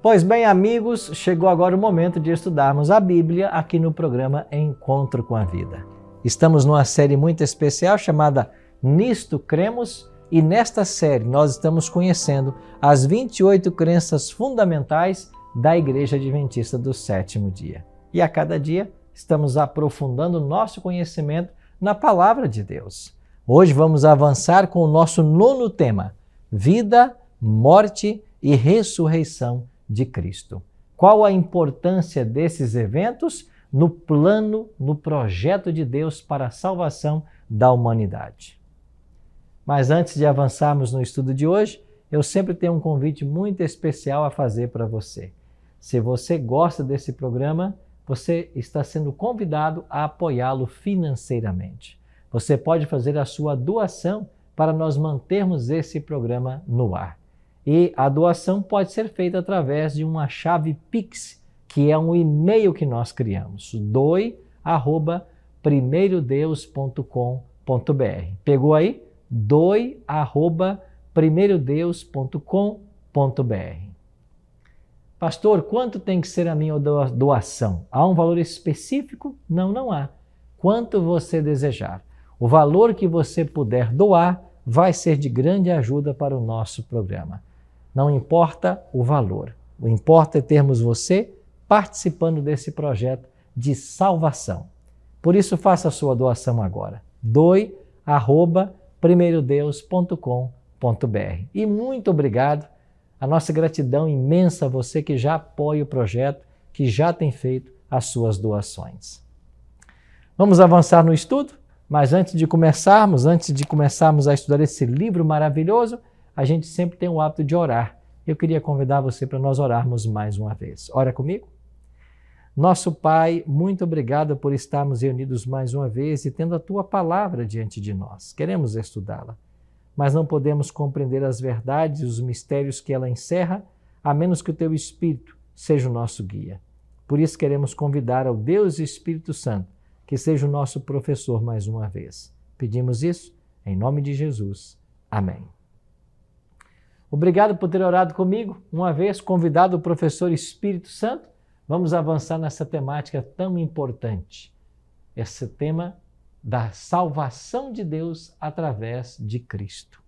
Pois bem, amigos, chegou agora o momento de estudarmos a Bíblia aqui no programa Encontro com a Vida. Estamos numa série muito especial chamada Nisto Cremos, e nesta série nós estamos conhecendo as 28 crenças fundamentais da Igreja Adventista do Sétimo Dia. E a cada dia estamos aprofundando o nosso conhecimento na Palavra de Deus. Hoje vamos avançar com o nosso 9º tema, Vida, Morte e Ressurreição de Cristo. Qual a importância desses eventos no plano, no projeto de Deus para a salvação da humanidade? Mas antes de avançarmos no estudo de hoje, eu sempre tenho um convite muito especial a fazer para você. Se você gosta desse programa, você está sendo convidado a apoiá-lo financeiramente. Você pode fazer a sua doação para nós mantermos esse programa no ar. E a doação pode ser feita através de uma chave Pix, que é um e-mail que nós criamos, doe@primeirodeus.com.br. Pegou aí? doe@primeirodeus.com.br. Pastor, quanto tem que ser a minha doação? Há um valor específico? Não há. Quanto você desejar. O valor que você puder doar vai ser de grande ajuda para o nosso programa. Não importa o valor, o importa é termos você participando desse projeto de salvação. Por isso, faça a sua doação agora. doe@primeirodeus.com.br. E muito obrigado, a nossa gratidão imensa a você que já apoia o projeto, que já tem feito as suas doações. Vamos avançar no estudo? Mas antes de começarmos a estudar esse livro maravilhoso, a gente sempre tem o hábito de orar. Eu queria convidar você para nós orarmos mais uma vez. Ora comigo? Nosso Pai, muito obrigado por estarmos reunidos mais uma vez e tendo a Tua palavra diante de nós. Queremos estudá-la, mas não podemos compreender as verdades e os mistérios que ela encerra, a menos que o Teu Espírito seja o nosso guia. Por isso queremos convidar ao Deus e Espírito Santo, que seja o nosso professor mais uma vez. Pedimos isso em nome de Jesus. Amém. Obrigado por ter orado comigo. Uma vez convidado o professor Espírito Santo, vamos avançar nessa temática tão importante. Esse tema da salvação de Deus através de Cristo.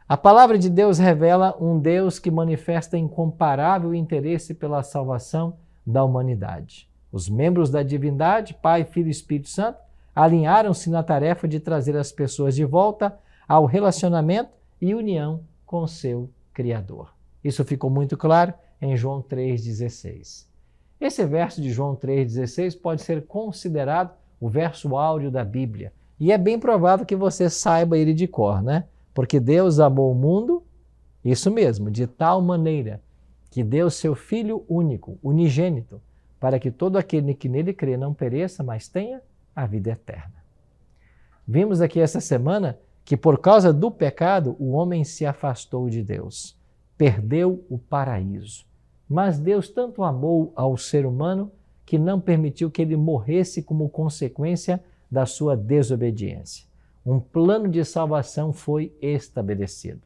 A palavra de Deus revela um Deus que manifesta incomparável interesse pela salvação da humanidade. Os membros da divindade, Pai, Filho e Espírito Santo, alinharam-se na tarefa de trazer as pessoas de volta ao relacionamento e união com o seu Criador. Isso ficou muito claro em João 3,16. Esse verso de João 3,16 pode ser considerado o verso áureo da Bíblia. E é bem provável que você saiba ele de cor, né? Porque Deus amou o mundo, isso mesmo, de tal maneira que deu seu Filho único, unigênito, para que todo aquele que nele crê não pereça, mas tenha a vida eterna. Vimos aqui essa semana que por causa do pecado o homem se afastou de Deus, perdeu o paraíso. Mas Deus tanto amou ao ser humano que não permitiu que ele morresse como consequência da sua desobediência. Um plano de salvação foi estabelecido.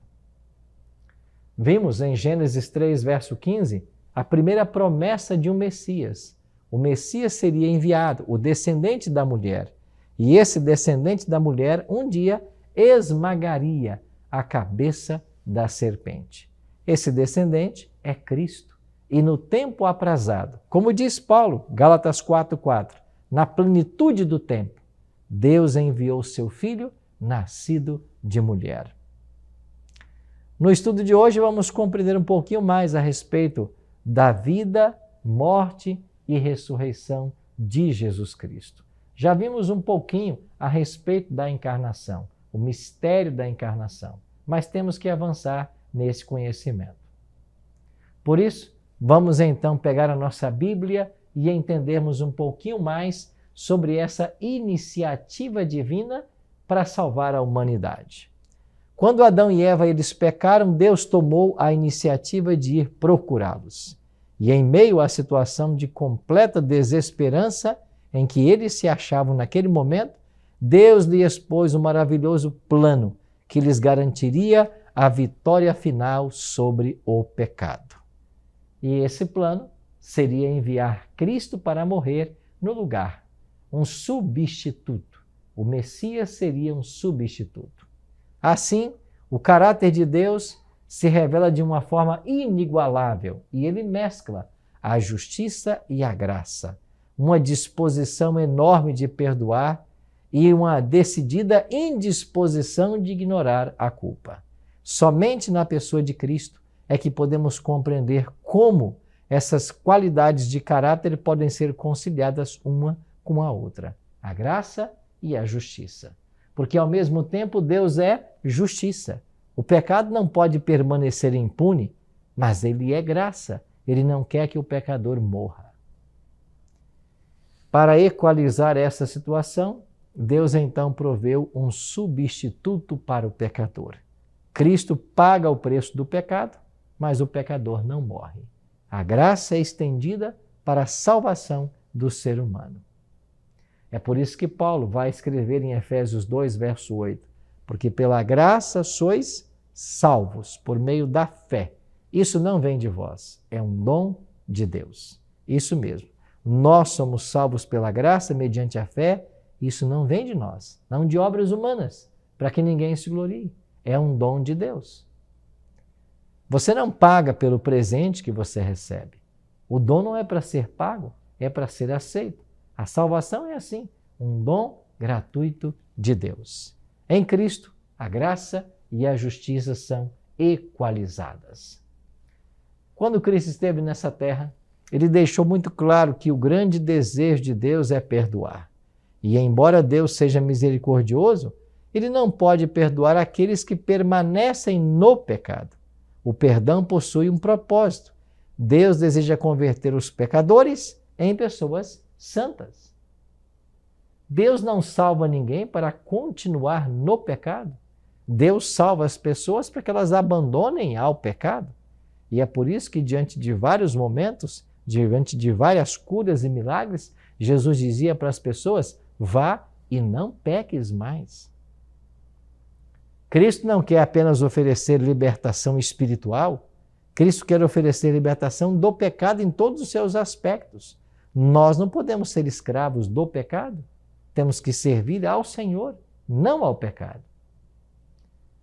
Vimos em Gênesis 3, verso 15, a primeira promessa de um Messias. O Messias seria enviado, o descendente da mulher. E esse descendente da mulher, um dia, esmagaria a cabeça da serpente. Esse descendente é Cristo. E no tempo aprazado, como diz Paulo, Gálatas 4:4, na plenitude do tempo, Deus enviou seu Filho, nascido de mulher. No estudo de hoje, vamos compreender um pouquinho mais a respeito da vida, morte e ressurreição de Jesus Cristo. Já vimos um pouquinho a respeito da encarnação, o mistério da encarnação, mas temos que avançar nesse conhecimento. Por isso, vamos então pegar a nossa Bíblia e entendermos um pouquinho mais sobre essa iniciativa divina para salvar a humanidade. Quando Adão e Eva eles pecaram, Deus tomou a iniciativa de ir procurá-los. E em meio à situação de completa desesperança em que eles se achavam naquele momento, Deus lhe expôs um maravilhoso plano que lhes garantiria a vitória final sobre o pecado. E esse plano seria enviar Cristo para morrer no lugar, um substituto. O Messias seria um substituto. Assim, o caráter de Deus se revela de uma forma inigualável e ele mescla a justiça e a graça, uma disposição enorme de perdoar e uma decidida indisposição de ignorar a culpa. Somente na pessoa de Cristo é que podemos compreender como essas qualidades de caráter podem ser conciliadas uma com a outra, a graça e a justiça. Porque ao mesmo tempo Deus é justiça. O pecado não pode permanecer impune, mas ele é graça. Ele não quer que o pecador morra. Para equalizar essa situação, Deus então proveu um substituto para o pecador. Cristo paga o preço do pecado, mas o pecador não morre. A graça é estendida para a salvação do ser humano. É por isso que Paulo vai escrever em Efésios 2, verso 8, porque pela graça sois salvos por meio da fé. Isso não vem de vós, é um dom de Deus. Isso mesmo. Nós somos salvos pela graça mediante a fé. Isso não vem de nós, não de obras humanas, para que ninguém se glorie. É um dom de Deus. Você não paga pelo presente que você recebe. O dom não é para ser pago, é para ser aceito. A salvação é assim, um dom gratuito de Deus. Em Cristo, a graça e a justiça são equalizadas. Quando Cristo esteve nessa terra, ele deixou muito claro que o grande desejo de Deus é perdoar. E embora Deus seja misericordioso, ele não pode perdoar aqueles que permanecem no pecado. O perdão possui um propósito. Deus deseja converter os pecadores em pessoas santas. Deus não salva ninguém para continuar no pecado. Deus salva as pessoas para que elas abandonem ao pecado. E é por isso que diante de vários momentos, diante de várias curas e milagres, Jesus dizia para as pessoas: vá e não peques mais. Cristo não quer apenas oferecer libertação espiritual, Cristo quer oferecer libertação do pecado em todos os seus aspectos. Nós não podemos ser escravos do pecado, temos que servir ao Senhor, não ao pecado.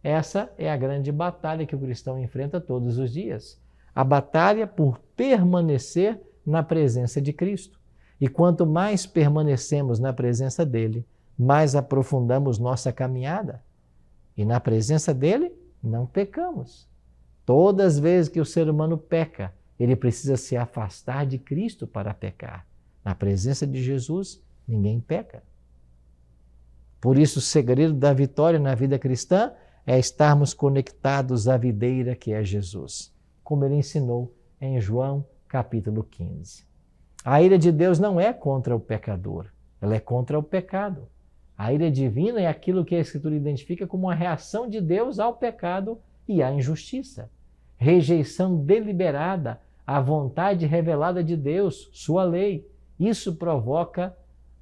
Essa é a grande batalha que o cristão enfrenta todos os dias. A batalha por permanecer na presença de Cristo. E quanto mais permanecemos na presença dele, mais aprofundamos nossa caminhada. E na presença dele, não pecamos. Todas as vezes que o ser humano peca, ele precisa se afastar de Cristo para pecar. Na presença de Jesus, ninguém peca. Por isso, o segredo da vitória na vida cristã é estarmos conectados à videira que é Jesus, como ele ensinou em João capítulo 15. A ira de Deus não é contra o pecador, ela é contra o pecado. A ira divina é aquilo que a Escritura identifica como uma reação de Deus ao pecado e à injustiça. Rejeição deliberada à vontade revelada de Deus, sua lei. Isso provoca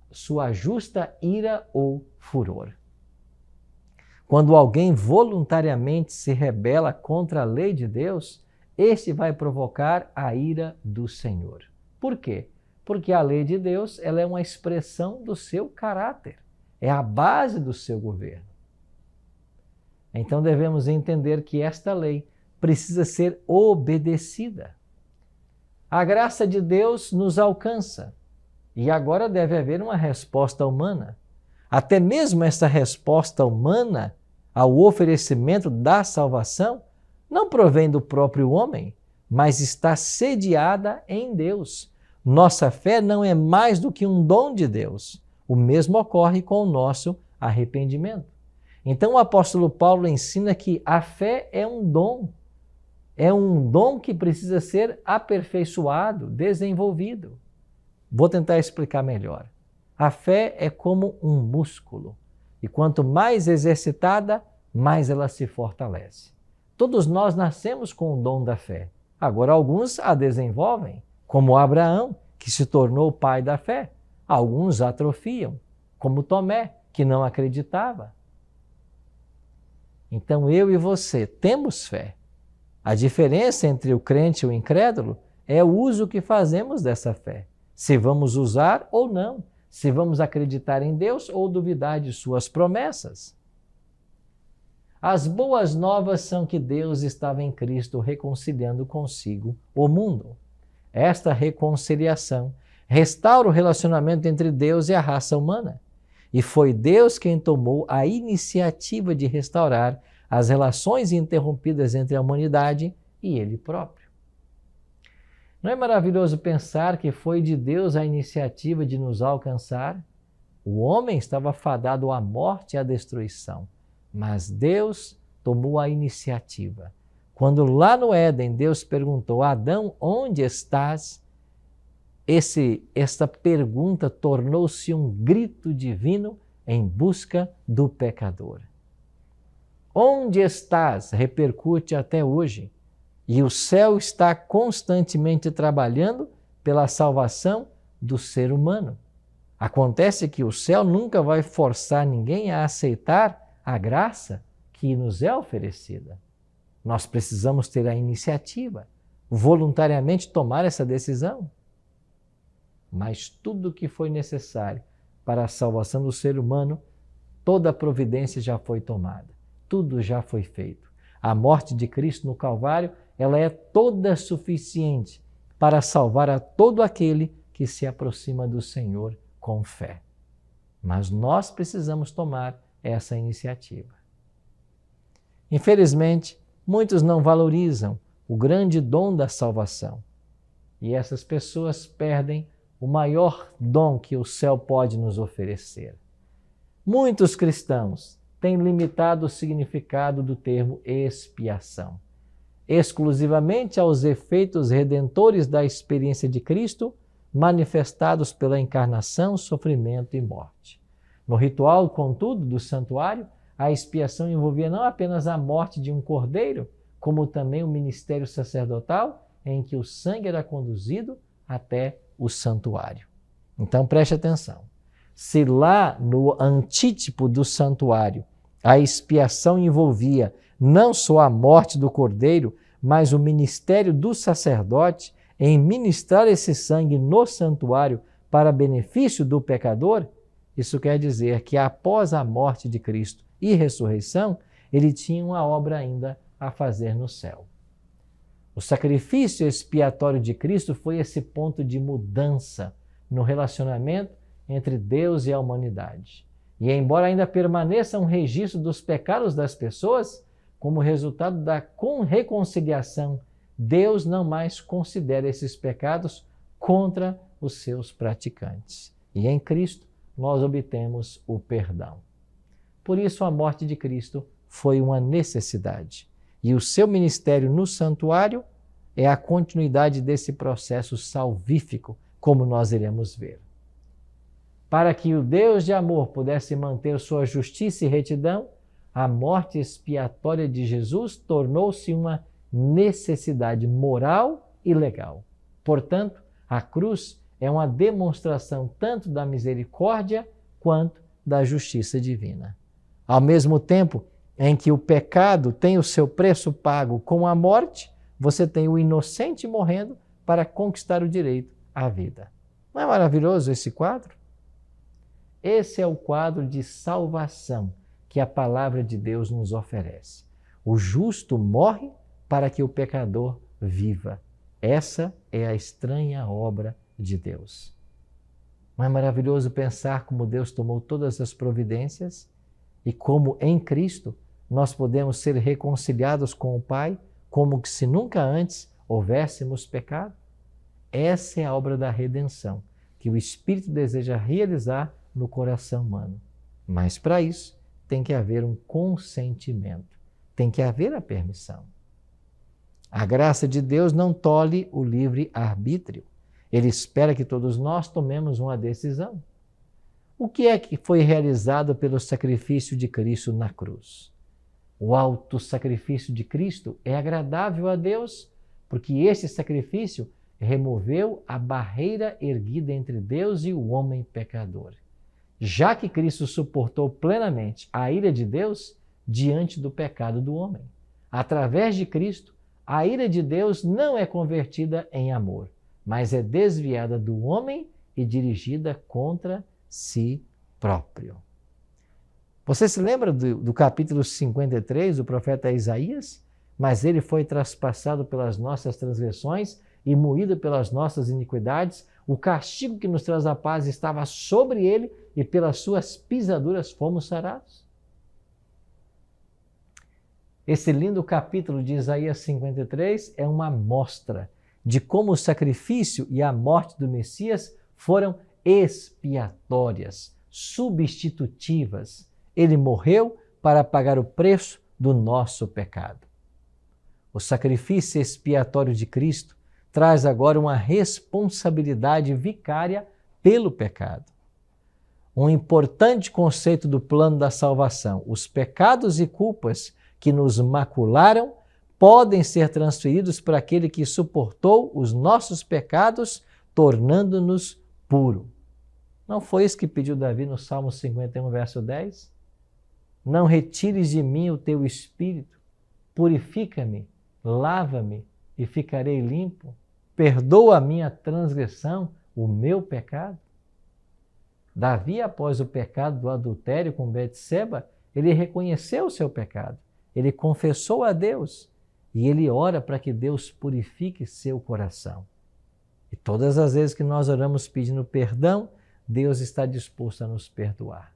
sua justa ira ou furor. Quando alguém voluntariamente se rebela contra a lei de Deus, este vai provocar a ira do Senhor. Por quê? Porque a lei de Deus ela é uma expressão do seu caráter, é a base do seu governo. Então devemos entender que esta lei precisa ser obedecida. A graça de Deus nos alcança e agora deve haver uma resposta humana. Até mesmo essa resposta humana ao oferecimento da salvação não provém do próprio homem, mas está sediada em Deus. Nossa fé não é mais do que um dom de Deus. O mesmo ocorre com o nosso arrependimento. Então o apóstolo Paulo ensina que a fé é um dom. É um dom que precisa ser aperfeiçoado, desenvolvido. Vou tentar explicar melhor. A fé é como um músculo. E quanto mais exercitada, mais ela se fortalece. Todos nós nascemos com o dom da fé. Agora alguns a desenvolvem, como Abraão, que se tornou o pai da fé. Alguns atrofiam, como Tomé, que não acreditava. Então eu e você temos fé. A diferença entre o crente e o incrédulo é o uso que fazemos dessa fé. Se vamos usar ou não, se vamos acreditar em Deus ou duvidar de suas promessas. As boas novas são que Deus estava em Cristo reconciliando consigo o mundo. Esta reconciliação restaura o relacionamento entre Deus e a raça humana. E foi Deus quem tomou a iniciativa de restaurar as relações interrompidas entre a humanidade e Ele próprio. Não é maravilhoso pensar que foi de Deus a iniciativa de nos alcançar? O homem estava fadado à morte e à destruição, mas Deus tomou a iniciativa. Quando lá no Éden Deus perguntou a Adão, onde estás? Esta pergunta tornou-se um grito divino em busca do pecador. Onde estás? Repercute até hoje. E o céu está constantemente trabalhando pela salvação do ser humano. Acontece que o céu nunca vai forçar ninguém a aceitar a graça que nos é oferecida. Nós precisamos ter a iniciativa, voluntariamente tomar essa decisão. Mas tudo o que foi necessário para a salvação do ser humano, toda a providência já foi tomada. Tudo já foi feito. A morte de Cristo no Calvário, ela é toda suficiente para salvar a todo aquele que se aproxima do Senhor com fé. Mas nós precisamos tomar essa iniciativa. Infelizmente, muitos não valorizam o grande dom da salvação. E essas pessoas perdem o maior dom que o céu pode nos oferecer. Muitos cristãos têm limitado o significado do termo expiação, exclusivamente aos efeitos redentores da experiência de Cristo, manifestados pela encarnação, sofrimento e morte. No ritual, contudo, do santuário, a expiação envolvia não apenas a morte de um cordeiro, como também o ministério sacerdotal, em que o sangue era conduzido até o santuário. Então preste atenção. Se lá no antítipo do santuário a expiação envolvia não só a morte do cordeiro, mas o ministério do sacerdote em ministrar esse sangue no santuário para benefício do pecador, isso quer dizer que após a morte de Cristo e ressurreição, ele tinha uma obra ainda a fazer no céu. O sacrifício expiatório de Cristo foi esse ponto de mudança no relacionamento entre Deus e a humanidade. E embora ainda permaneça um registro dos pecados das pessoas, como resultado da reconciliação, Deus não mais considera esses pecados contra os seus praticantes. E em Cristo nós obtemos o perdão. Por isso a morte de Cristo foi uma necessidade. E o seu ministério no santuário é a continuidade desse processo salvífico, como nós iremos ver. Para que o Deus de amor pudesse manter sua justiça e retidão, a morte expiatória de Jesus tornou-se uma necessidade moral e legal. Portanto, a cruz é uma demonstração tanto da misericórdia quanto da justiça divina. Ao mesmo tempo em que o pecado tem o seu preço pago com a morte, você tem o inocente morrendo para conquistar o direito à vida. Não é maravilhoso esse quadro? Esse é o quadro de salvação que a palavra de Deus nos oferece. O justo morre para que o pecador viva. Essa é a estranha obra de Deus. Não é maravilhoso pensar como Deus tomou todas as providências e como em Cristo nós podemos ser reconciliados com o Pai, como que se nunca antes houvéssemos pecado? Essa é a obra da redenção que o Espírito deseja realizar no coração humano. Mas para isso tem que haver um consentimento, tem que haver a permissão. A graça de Deus não tolhe o livre-arbítrio. Ele espera que todos nós tomemos uma decisão. O que é que foi realizado pelo sacrifício de Cristo na cruz? O auto-sacrifício de Cristo é agradável a Deus, porque esse sacrifício removeu a barreira erguida entre Deus e o homem pecador. Já que Cristo suportou plenamente a ira de Deus diante do pecado do homem. Através de Cristo, a ira de Deus não é convertida em amor, mas é desviada do homem e dirigida contra si próprio. Você se lembra do capítulo 53 do profeta Isaías? Mas ele foi traspassado pelas nossas transgressões e moído pelas nossas iniquidades. O castigo que nos traz a paz estava sobre ele e pelas suas pisaduras fomos sarados. Esse lindo capítulo de Isaías 53 é uma amostra de como o sacrifício e a morte do Messias foram expiatórias, substitutivas. Ele morreu para pagar o preço do nosso pecado. O sacrifício expiatório de Cristo traz agora uma responsabilidade vicária pelo pecado. Um importante conceito do plano da salvação: os pecados e culpas que nos macularam podem ser transferidos para aquele que suportou os nossos pecados, tornando-nos puro. Não foi isso que pediu Davi no Salmo 51, verso 10? Não retires de mim o teu espírito, purifica-me, lava-me e ficarei limpo. Perdoa a minha transgressão, o meu pecado. Davi, após o pecado do adultério com Betseba, ele reconheceu o seu pecado. Ele confessou a Deus e ele ora para que Deus purifique seu coração. E todas as vezes que nós oramos pedindo perdão, Deus está disposto a nos perdoar.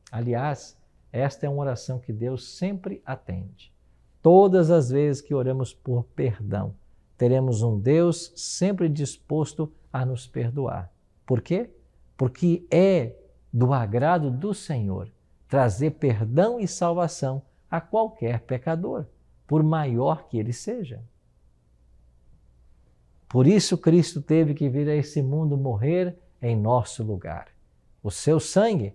Aliás, esta é uma oração que Deus sempre atende. Todas as vezes que oramos por perdão, teremos um Deus sempre disposto a nos perdoar. Por quê? Porque é do agrado do Senhor trazer perdão e salvação a qualquer pecador, por maior que ele seja. Por isso Cristo teve que vir a esse mundo morrer em nosso lugar. O seu sangue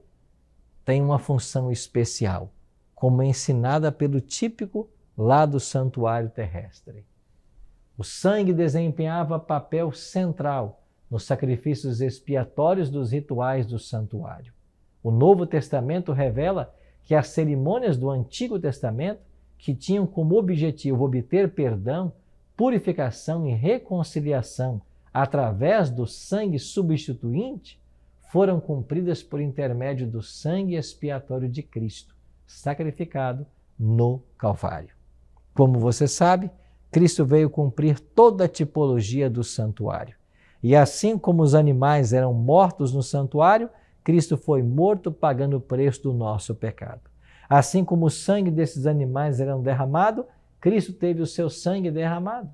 tem uma função especial, como ensinada pelo típico lá do santuário terrestre. O sangue desempenhava papel central nos sacrifícios expiatórios dos rituais do santuário. O Novo Testamento revela que as cerimônias do Antigo Testamento, que tinham como objetivo obter perdão, purificação e reconciliação através do sangue substituinte, foram cumpridas por intermédio do sangue expiatório de Cristo, sacrificado no Calvário. Como você sabe, Cristo veio cumprir toda a tipologia do santuário. E assim como os animais eram mortos no santuário, Cristo foi morto pagando o preço do nosso pecado. Assim como o sangue desses animais era derramado, Cristo teve o seu sangue derramado.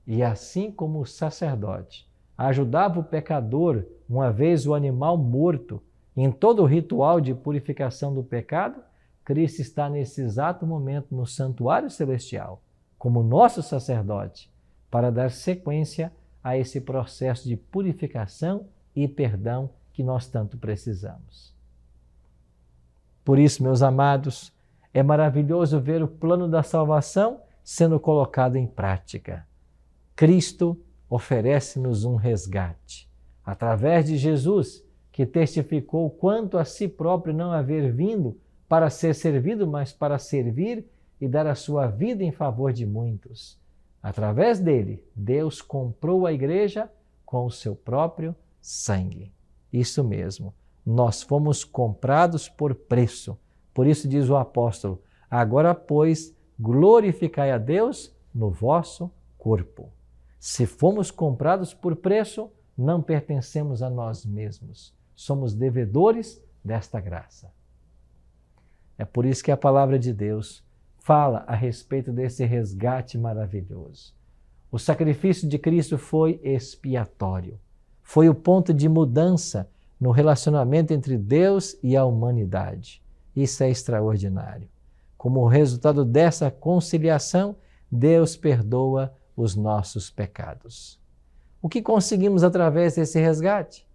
E assim como o sacerdote ajudava o pecador, uma vez o animal morto, em todo o ritual de purificação do pecado, Cristo está nesse exato momento no santuário celestial, como nosso sacerdote, para dar sequência a esse processo de purificação e perdão que nós tanto precisamos. Por isso, meus amados, é maravilhoso ver o plano da salvação sendo colocado em prática. Cristo oferece-nos um resgate. Através de Jesus, que testificou quanto a si próprio não haver vindo para ser servido, mas para servir e dar a sua vida em favor de muitos. Através dele, Deus comprou a igreja com o seu próprio sangue. Isso mesmo, nós fomos comprados por preço. Por isso diz o apóstolo: agora, pois, glorificai a Deus no vosso corpo. Se fomos comprados por preço, não pertencemos a nós mesmos. Somos devedores desta graça. É por isso que a palavra de Deus fala a respeito desse resgate maravilhoso. O sacrifício de Cristo foi expiatório. Foi o ponto de mudança no relacionamento entre Deus e a humanidade. Isso é extraordinário. Como resultado dessa conciliação, Deus perdoa os nossos pecados. O que conseguimos através desse resgate?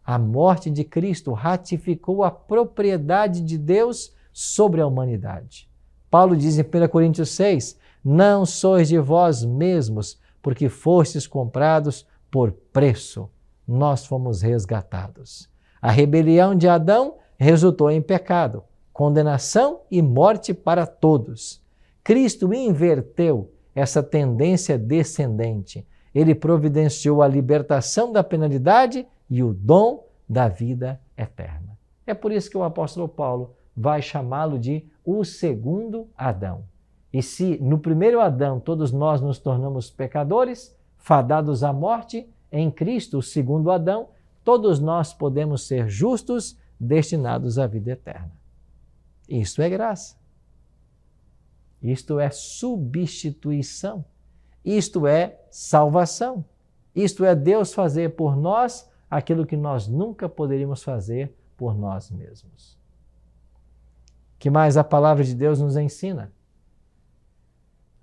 A morte de Cristo ratificou a propriedade de Deus sobre a humanidade. Paulo diz em 1 Coríntios 6, não sois de vós mesmos, porque fostes comprados por preço. Nós fomos resgatados. A rebelião de Adão resultou em pecado, condenação e morte para todos. Cristo inverteu essa tendência descendente. Ele providenciou a libertação da penalidade e o dom da vida eterna. É por isso que o apóstolo Paulo vai chamá-lo de o segundo Adão. E se no primeiro Adão todos nós nos tornamos pecadores, fadados à morte, em Cristo, o segundo Adão, todos nós podemos ser justos, destinados à vida eterna. Isto é graça. Isto é substituição. Isto é salvação. Isto é Deus fazer por nós aquilo que nós nunca poderíamos fazer por nós mesmos. Que mais a palavra de Deus nos ensina?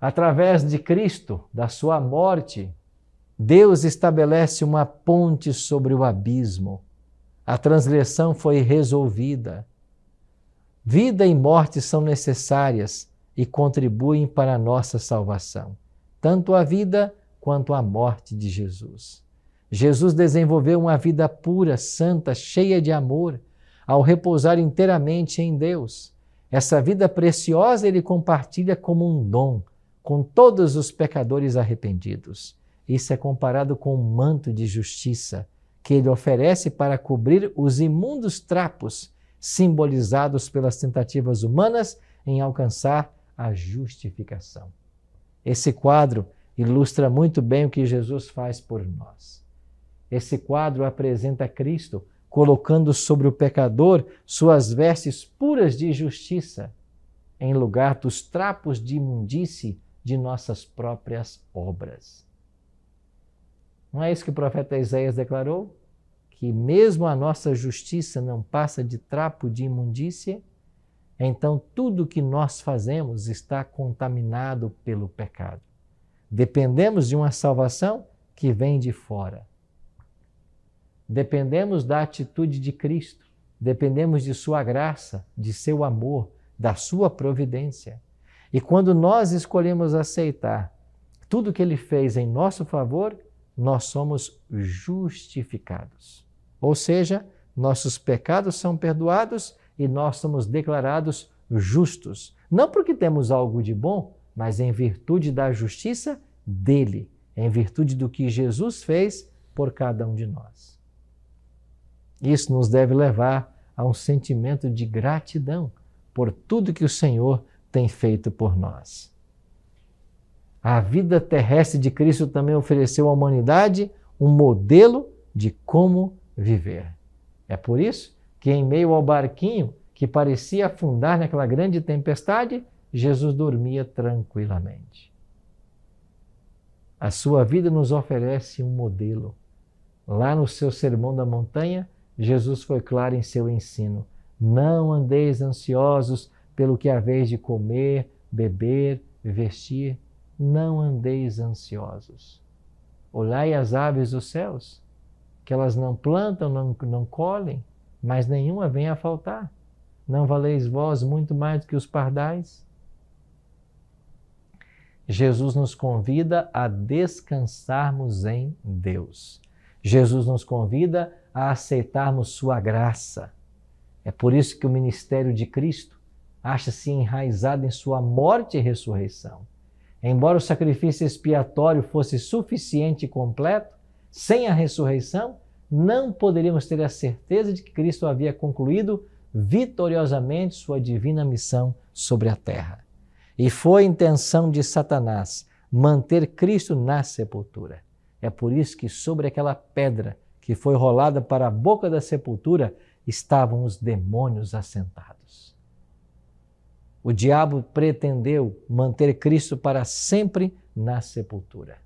Através de Cristo, da sua morte, Deus estabelece uma ponte sobre o abismo. A transgressão foi resolvida. Vida e morte são necessárias e contribuem para a nossa salvação, tanto a vida quanto a morte de Jesus. Jesus desenvolveu uma vida pura, santa, cheia de amor, ao repousar inteiramente em Deus. Essa vida preciosa ele compartilha como um dom com todos os pecadores arrependidos. Isso é comparado com um manto de justiça que ele oferece para cobrir os imundos trapos simbolizados pelas tentativas humanas em alcançar a justificação. Esse quadro ilustra muito bem o que Jesus faz por nós. Esse quadro apresenta Cristo colocando sobre o pecador suas vestes puras de justiça, em lugar dos trapos de imundície de nossas próprias obras. Não é isso que o profeta Isaías declarou? Que mesmo a nossa justiça não passa de trapo de imundícia? Então tudo que nós fazemos está contaminado pelo pecado. Dependemos de uma salvação que vem de fora. Dependemos da atitude de Cristo. Dependemos de sua graça, de seu amor, da sua providência. E quando nós escolhemos aceitar tudo que ele fez em nosso favor, nós somos justificados. Ou seja, nossos pecados são perdoados e nós somos declarados justos. Não porque temos algo de bom, mas em virtude da justiça dele, em virtude do que Jesus fez por cada um de nós. Isso nos deve levar a um sentimento de gratidão por tudo que o Senhor tem feito por nós. A vida terrestre de Cristo também ofereceu à humanidade um modelo de como viver. É por isso que em meio ao barquinho que parecia afundar naquela grande tempestade, Jesus dormia tranquilamente. A sua vida nos oferece um modelo. Lá no seu Sermão da Montanha, Jesus foi claro em seu ensino. Não andeis ansiosos pelo que haveis de comer, beber, vestir. Não andeis ansiosos. Olhai as aves dos céus, que elas não plantam, não colhem, mas nenhuma vem a faltar. Não valeis vós muito mais do que os pardais? Jesus nos convida a descansarmos em Deus. Jesus nos convida a aceitarmos sua graça. É por isso que o ministério de Cristo acha-se enraizado em sua morte e ressurreição. Embora o sacrifício expiatório fosse suficiente e completo, sem a ressurreição, não poderíamos ter a certeza de que Cristo havia concluído vitoriosamente sua divina missão sobre a terra. E foi a intenção de Satanás manter Cristo na sepultura. É por isso que sobre aquela pedra que foi rolada para a boca da sepultura estavam os demônios assentados. O diabo pretendeu manter Cristo para sempre na sepultura.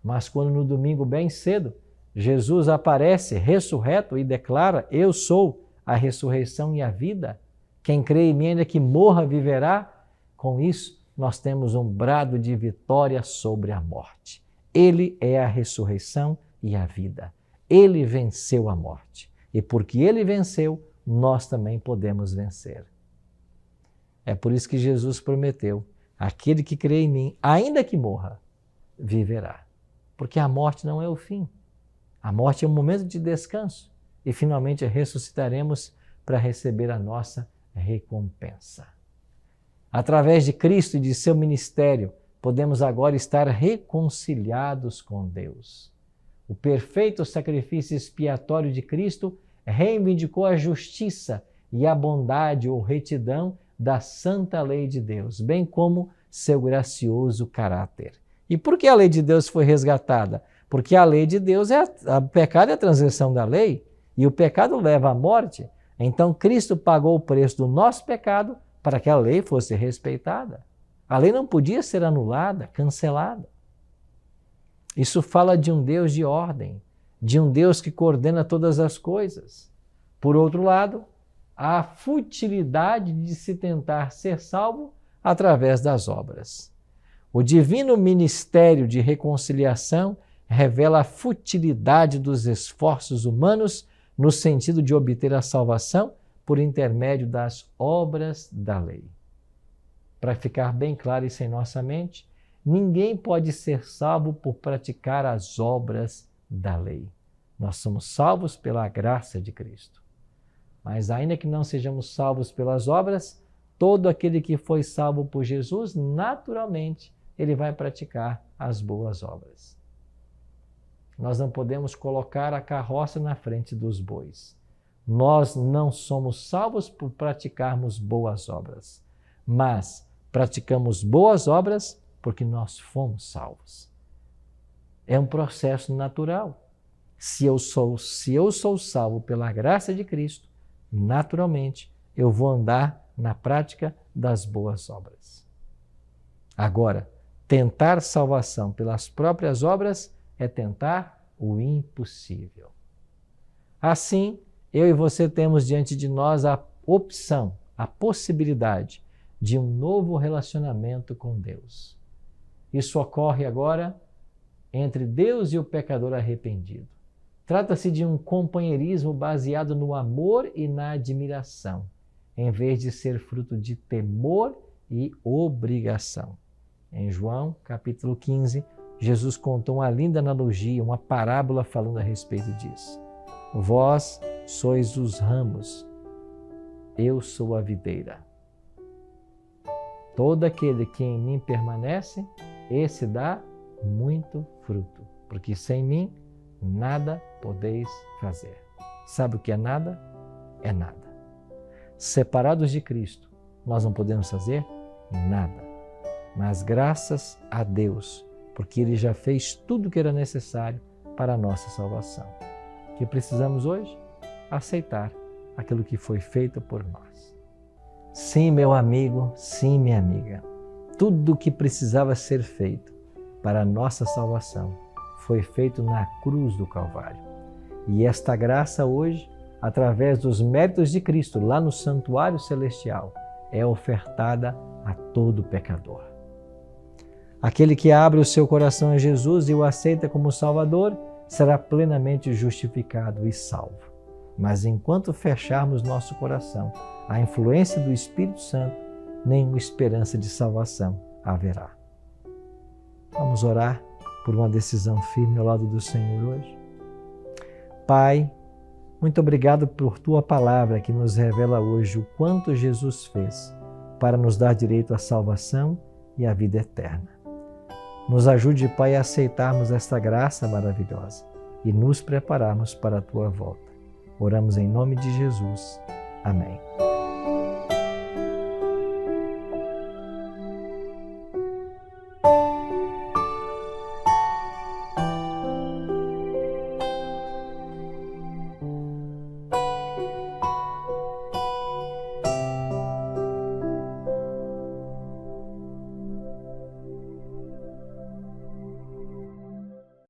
Mas quando no domingo bem cedo, Jesus aparece ressurreto e declara: eu sou a ressurreição e a vida. Quem crê em mim, ainda que morra, viverá. Com isso, nós temos um brado de vitória sobre a morte. Ele é a ressurreição e a vida. Ele venceu a morte. E porque ele venceu, nós também podemos vencer. É por isso que Jesus prometeu: aquele que crê em mim, ainda que morra, viverá. Porque a morte não é o fim. A morte é um momento de descanso. E finalmente ressuscitaremos para receber a nossa recompensa. Através de Cristo e de seu ministério, podemos agora estar reconciliados com Deus. O perfeito sacrifício expiatório de Cristo reivindicou a justiça e a bondade ou retidão da santa lei de Deus, bem como seu gracioso caráter. E por que a lei de Deus foi resgatada? Porque a lei de Deus o pecado é a transgressão da lei e o pecado leva à morte. Então Cristo pagou o preço do nosso pecado para que a lei fosse respeitada. A lei não podia ser anulada, cancelada. Isso fala de um Deus de ordem, de um Deus que coordena todas as coisas. Por outro lado, há a futilidade de se tentar ser salvo através das obras. O divino ministério de reconciliação revela a futilidade dos esforços humanos no sentido de obter a salvação por intermédio das obras da lei. Para ficar bem claro isso em nossa mente, ninguém pode ser salvo por praticar as obras da lei. Nós somos salvos pela graça de Cristo. Mas ainda que não sejamos salvos pelas obras, todo aquele que foi salvo por Jesus, naturalmente, ele vai praticar as boas obras. Nós não podemos colocar a carroça na frente dos bois. Nós não somos salvos por praticarmos boas obras, mas praticamos boas obras porque nós fomos salvos. É um processo natural. Se eu sou salvo pela graça de Cristo, naturalmente eu vou andar na prática das boas obras. Agora, tentar salvação pelas próprias obras é tentar o impossível. Assim, eu e você temos diante de nós a opção, a possibilidade de um novo relacionamento com Deus. Isso ocorre agora entre Deus e o pecador arrependido. Trata-se de um companheirismo baseado no amor e na admiração, em vez de ser fruto de temor e obrigação. Em João, capítulo 15, Jesus contou uma linda analogia, uma parábola falando a respeito disso. Vós sois os ramos, eu sou a videira. Todo aquele que em mim permanece, esse dá muito fruto, porque sem mim nada podeis fazer. Sabe o que é nada? É nada. Separados de Cristo, nós não podemos fazer nada. Mas graças a Deus, porque Ele já fez tudo o que era necessário para a nossa salvação. O que precisamos hoje? Aceitar aquilo que foi feito por nós. Sim, meu amigo, sim, minha amiga. Tudo o que precisava ser feito para a nossa salvação foi feito na cruz do Calvário. E esta graça hoje, através dos méritos de Cristo, lá no santuário celestial, é ofertada a todo pecador. Aquele que abre o seu coração a Jesus e o aceita como Salvador, será plenamente justificado e salvo. Mas enquanto fecharmos nosso coração à influência do Espírito Santo, nenhuma esperança de salvação haverá. Vamos orar por uma decisão firme ao lado do Senhor hoje. Pai, muito obrigado por Tua palavra que nos revela hoje o quanto Jesus fez para nos dar direito à salvação e à vida eterna. Nos ajude, Pai, a aceitarmos esta graça maravilhosa e nos prepararmos para a Tua volta. Oramos em nome de Jesus. Amém.